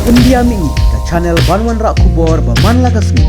India Mi ke channel Banwan Rak Kubor Baman Lagasmi.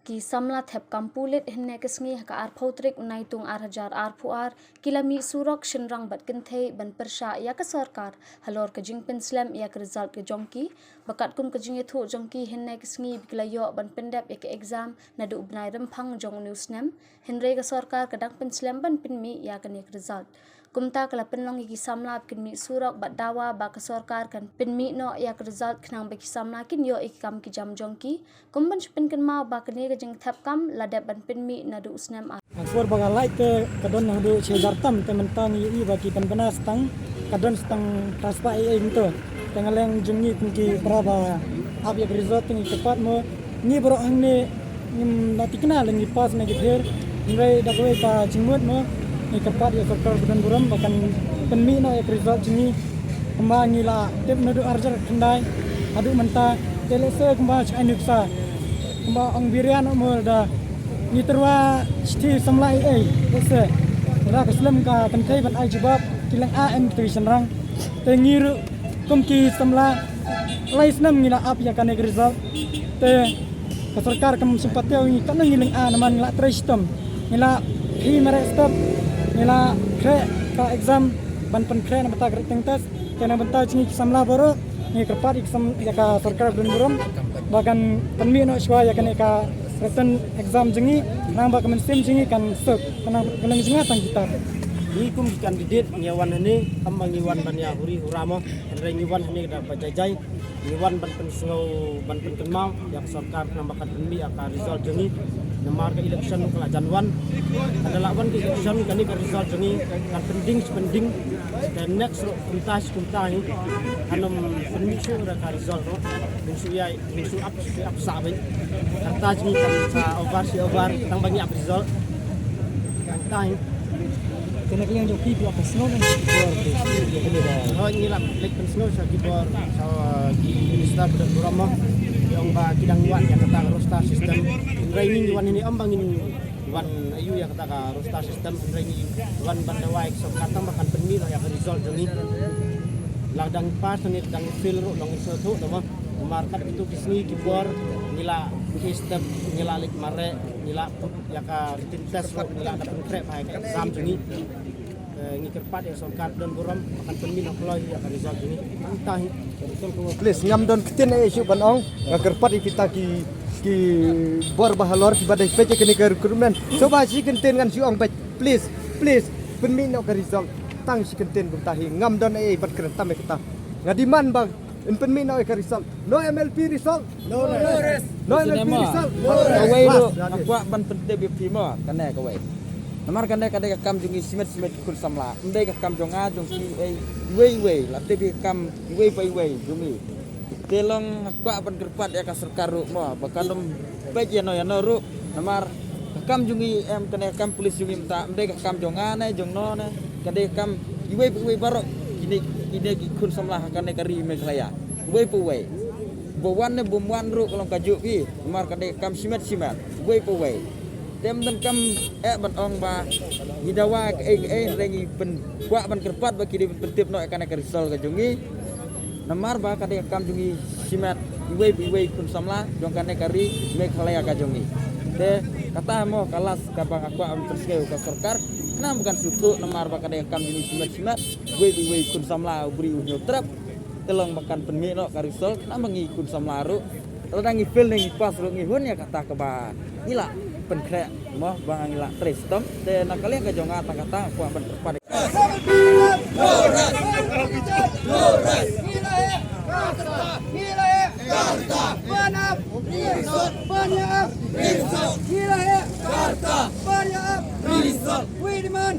Ki samla thep kampulit hinne kesngi ka ar photrik naitung ar hajar ar phuar kilami surok shinrang bat kinthe ban persha ya ka sarkar halor ka jingpin slam ya ka result ka jongki bakat kum ka jinge thu jongki hinne kesngi biklayo ban pendap ya ka exam na du ubnai remphang jong newsnem hinre ka sarkar ka dang pin slam ban pinmi ya ka nek result kumta kala penlong ki samla kin mi surok bat dawa ba ka sarkar kan pinmi no ya ka result knang ba ki samla kin yo ikam ki jam jongki kumban pin kan mau ba kini ka jing thap kam ladap ban pinmi na du usnam Angkor baga like ke kadon hadu sejartam tementang i bagi penbena stang kadon stang taspa ai into tengaleng jungi kunki praba ab ya result ni tepat mo ni bro angni nati kenal ni pas na gither ngai dagwe ka jingmut mo ni tepat ya sektor budan buram bahkan penmi no ya result jungi kembang ni la tip nadu arjar kendai adu menta telese kembang ainuksa kembang ang birian mo da ni terwa sti samlai ai ese ra keslam ka kantai ban ai jawab kilang am tuition rang te ngiru kumki samla laisnam ngila ap ya kan result te ka sarkar kam simpatyo ni kan ngiling a naman ngila tristem ngila hi mere stop ngila kre ka exam ban pen kre na bata grading test kana banta chingi samla baro ni kerpat exam ya ka sarkar belum buram bahkan penmi no shwa ya kan ka written exam jengi nang ba kemensim jengi kan sep kanang kanang jenga tang kita ni kum kandidat nyawan ini ambang nyawan ban ya huri huramo andre nyawan ini da bajajai nyawan ban pensau ban penkenmau ya sarkar nambakan penmi aka result jengi namar ke election kala janwan adalah wan ke election kani ka result jengi kan pending dan next kuntas kuntai anum penmi su da ka result no musu ya musu up sabe kata jengi kan sa over tang bangi up result kantai kena yang joki bu apa snow dan oh ngilap lek snow sa kibor sa di minister dan burama yang ba kidang wan yang kata roster system training wan ini ambang ini wan ayu yang kata ka roster system training wan bandawai so kata makan penmi ya result ini ladang pas ni dang fil ro long iso tu nama markat itu kisni kibor ngila system ngila lek mare ngila ya ka written test ngila ada konkret pai exam ini ngi kerpat ya sarkar dan buram makan penmi nak loy ya ka result ini entah please ngam don ketin isu banong kerpat kita ki bor bahalor ki badai pece kini ke recruitment coba si kenten kan si ong please penmi nak result tang si kenten kum tahi ngam don bat keren tam kita ngadiman bang in penmi nak result no MLP result no MLP result kawai lu akwa ban pente bi pimo kane kawai namar kane kade ka kam jungi simet kul samla ndai ka kam jonga jong ki wei la te bi kam wei jungi telong akwa ban kerpat ya ka sarkar ru mo bakanum baje no ya no ru namar kam jungi em kane kam polis jungi mta ndai ka kam jonga ne jongno ne kade kam wei baro kini ki kul samla kane kari meglaya wei bawan ne bumwan ru kalong kaju pi namar kade kam simet wei tem dan kam ban ong ba hidawa rengi pen kwa ban kerpat ba kidi pentip no akan risol ka jungi namar ba kade kam jungi simat wei kun samla jong kane kari mekhalaya ka jungi de kata mo kalas ka bang akwa am perskeu ka sarkar na bukan sutu namar ba kade kam jungi simat wei kun samla beri unyo trap telong makan penmi no ka risol na mangi kun samla ru telangi fil ning pas ru ngihun ya kata ka ba ngila penkrek moh bang ngila tristem de nakalian ka jonga kata kuat ban terpade Wait a minute.